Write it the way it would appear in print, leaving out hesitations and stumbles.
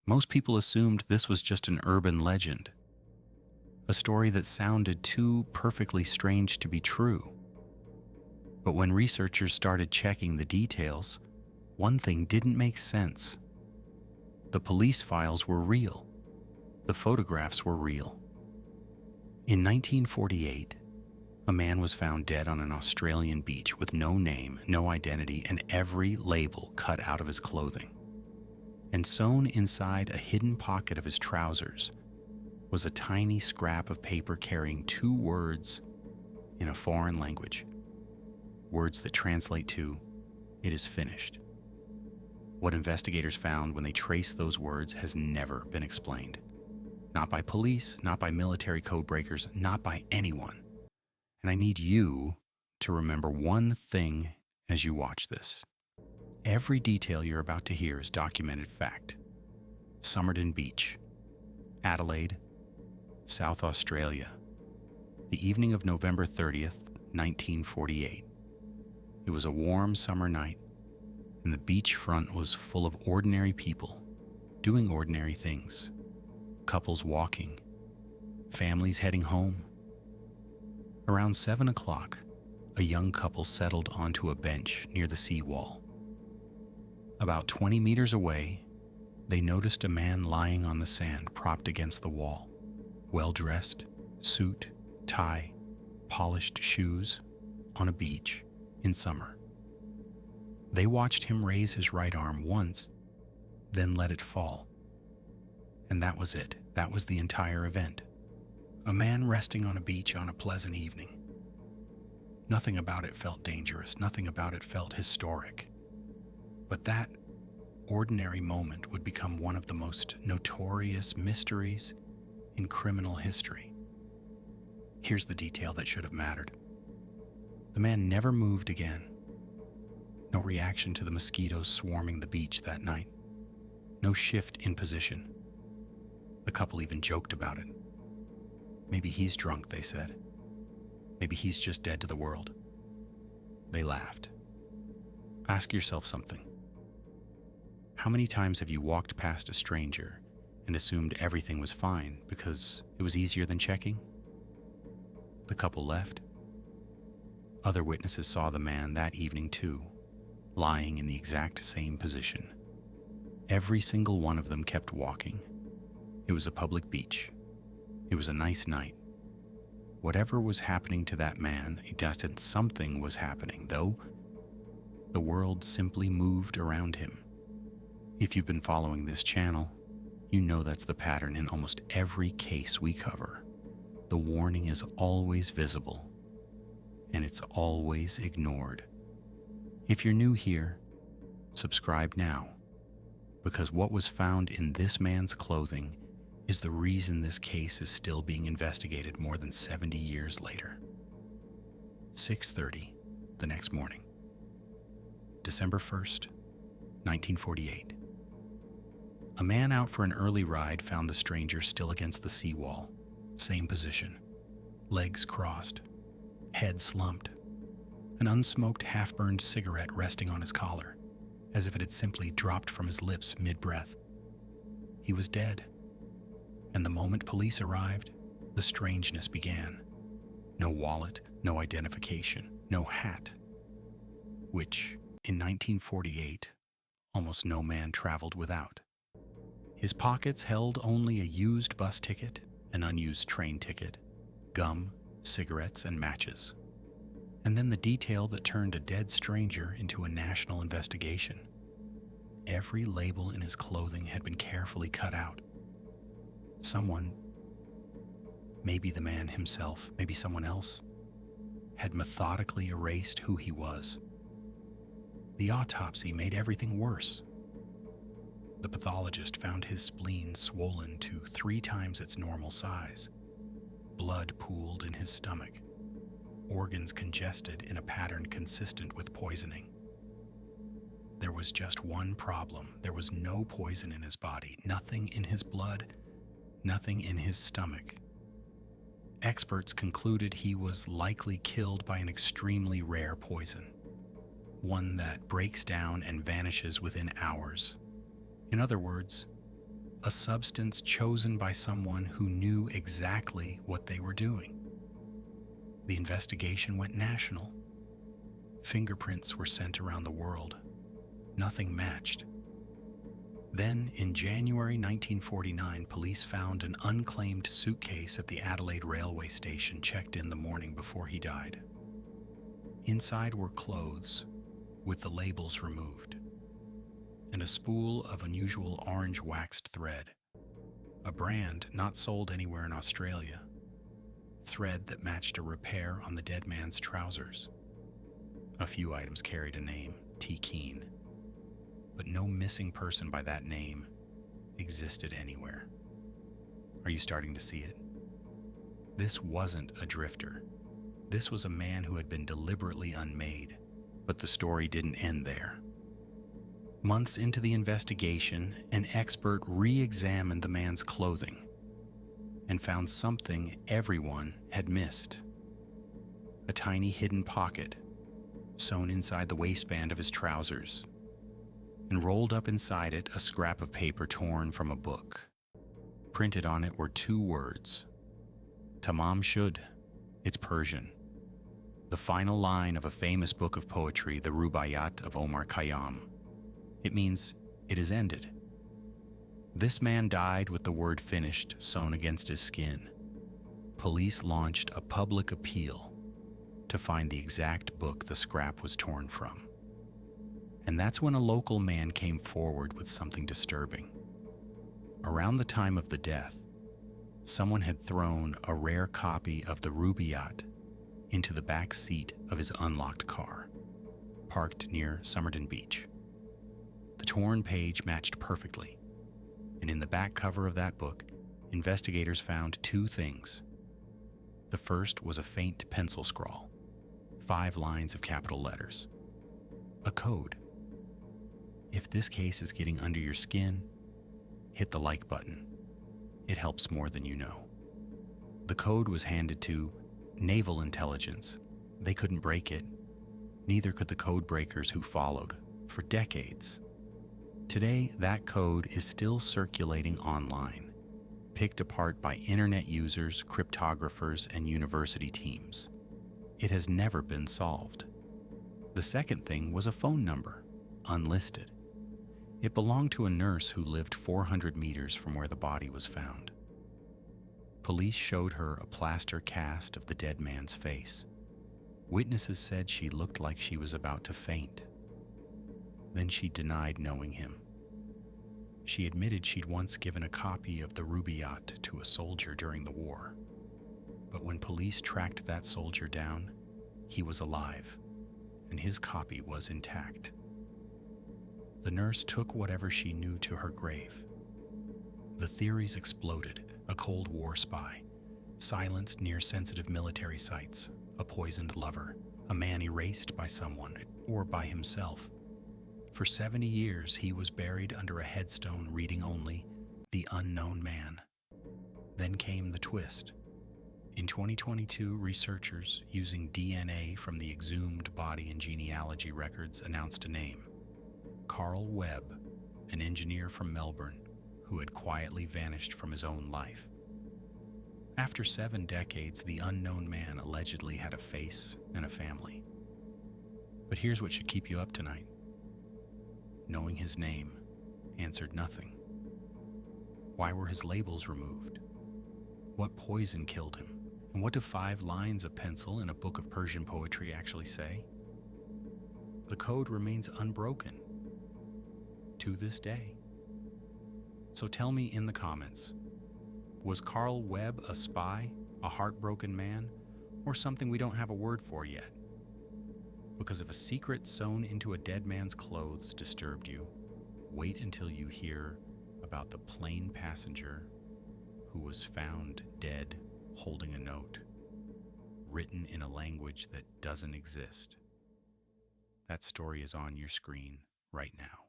Most people assumed this was just an urban legend, a story that sounded too perfectly strange to be true. But when researchers started checking the details, one thing didn't make sense. The police files were real. The photographs were real. In 1948, a man was found dead on an Australian beach with no name, no identity, and every label cut out of his clothing. And sewn inside a hidden pocket of his trousers was a tiny scrap of paper carrying 2 words in a foreign language. Words that translate to, "It is finished." What investigators found when they traced those words has never been explained. Not by police, not by military code breakers, not by anyone. And I need you to remember one thing as you watch this. Every detail you're about to hear is documented fact. Somerton Beach, Adelaide, South Australia, the evening of November 30th, 1948. It was a warm summer night, and the beachfront was full of ordinary people doing ordinary things. Couples walking, families heading home. Around 7 o'clock, a young couple settled onto a bench near the seawall. About 20 meters away, they noticed a man lying on the sand propped against the wall, well-dressed, suit, tie, polished shoes, on a beach in summer. They watched him raise his right arm once, then let it fall. And that was it. That was the entire event. A man resting on a beach on a pleasant evening. Nothing about it felt dangerous. Nothing about it felt historic. But that ordinary moment would become one of the most notorious mysteries in criminal history. Here's the detail that should have mattered. The man never moved again. No reaction to the mosquitoes swarming the beach that night. No shift in position. The couple even joked about it. Maybe he's drunk, they said. Maybe he's just dead to the world. They laughed. Ask yourself something. How many times have you walked past a stranger and assumed everything was fine because it was easier than checking? The couple left. Other witnesses saw the man that evening too, lying in the exact same position. Every single one of them kept walking. It was a public beach. It was a nice night. Whatever was happening to that man, it attested something was happening, though the world simply moved around him. If you've been following this channel, you know that's the pattern in almost every case we cover. The warning is always visible, and it's always ignored. If you're new here, subscribe now, because what was found in this man's clothing is the reason this case is still being investigated more than 70 years later. 6:30 the next morning. December 1st, 1948. A man out for an early ride found the stranger still against the seawall, same position, legs crossed, head slumped, an unsmoked half-burned cigarette resting on his collar, as if it had simply dropped from his lips mid-breath. He was dead. And the moment police arrived, the strangeness began. No wallet, no identification, no hat, which, in 1948, almost no man traveled without. His pockets held only a used bus ticket, an unused train ticket, gum, cigarettes, and matches. And then the detail that turned a dead stranger into a national investigation. Every label in his clothing had been carefully cut out. Someone, maybe the man himself, maybe someone else, had methodically erased who he was. The autopsy made everything worse. The pathologist found his spleen swollen to 3 times its normal size. Blood pooled in his stomach. Organs congested in a pattern consistent with poisoning. There was just one problem. There was no poison in his body, nothing in his blood, nothing in his stomach. Experts concluded he was likely killed by an extremely rare poison, one that breaks down and vanishes within hours. In other words, a substance chosen by someone who knew exactly what they were doing. The investigation went national. Fingerprints were sent around the world. Nothing matched. Then, in January 1949, police found an unclaimed suitcase at the Adelaide railway station checked in the morning before he died. Inside were clothes, with the labels removed, and a spool of unusual orange waxed thread, a brand not sold anywhere in Australia, thread that matched a repair on the dead man's trousers. A few items carried a name, T. Keane, but no missing person by that name existed anywhere. Are you starting to see it? This wasn't a drifter. This was a man who had been deliberately unmade, but the story didn't end there. Months into the investigation, an expert re-examined the man's clothing and found something everyone had missed. A tiny hidden pocket sewn inside the waistband of his trousers, and rolled up inside it a scrap of paper torn from a book. Printed on it were 2 words, Tamam Shud. It's Persian. The final line of a famous book of poetry, the Rubaiyat of Omar Khayyam. It means, it is ended. This man died with the word finished sewn against his skin. Police launched a public appeal to find the exact book the scrap was torn from. And that's when a local man came forward with something disturbing. Around the time of the death, someone had thrown a rare copy of the Rubaiyat into the back seat of his unlocked car, parked near Somerton Beach. The torn page matched perfectly, and in the back cover of that book, investigators found 2 things. The first was a faint pencil scrawl, 5 lines of capital letters. A code. If this case is getting under your skin, hit the like button. It helps more than you know. The code was handed to Naval Intelligence. They couldn't break it. Neither could the code breakers who followed for decades. Today, that code is still circulating online, picked apart by internet users, cryptographers, and university teams. It has never been solved. The second thing was a phone number, unlisted. It belonged to a nurse who lived 400 meters from where the body was found. Police showed her a plaster cast of the dead man's face. Witnesses said she looked like she was about to faint. Then she denied knowing him. She admitted she'd once given a copy of the Rubaiyat to a soldier during the war. But when police tracked that soldier down, he was alive, and his copy was intact. The nurse took whatever she knew to her grave. The theories exploded: a Cold War spy, silenced near sensitive military sites, a poisoned lover, a man erased by someone or by himself. For 70 years, he was buried under a headstone reading only, "The Unknown Man." Then came the twist. In 2022, researchers using DNA from the exhumed body and genealogy records announced a name: Carl Webb, an engineer from Melbourne who had quietly vanished from his own life. After 7 decades, the unknown man allegedly had a face and a family. But here's what should keep you up tonight. Knowing his name answered nothing. Why were his labels removed? What poison killed him? And what do 5 lines of pencil in a book of Persian poetry actually say? The code remains unbroken to this day. So tell me in the comments, was Carl Webb a spy, a heartbroken man, or something we don't have a word for yet? Because if a secret sewn into a dead man's clothes disturbed you, wait until you hear about the plane passenger who was found dead holding a note written in a language that doesn't exist. That story is on your screen right now.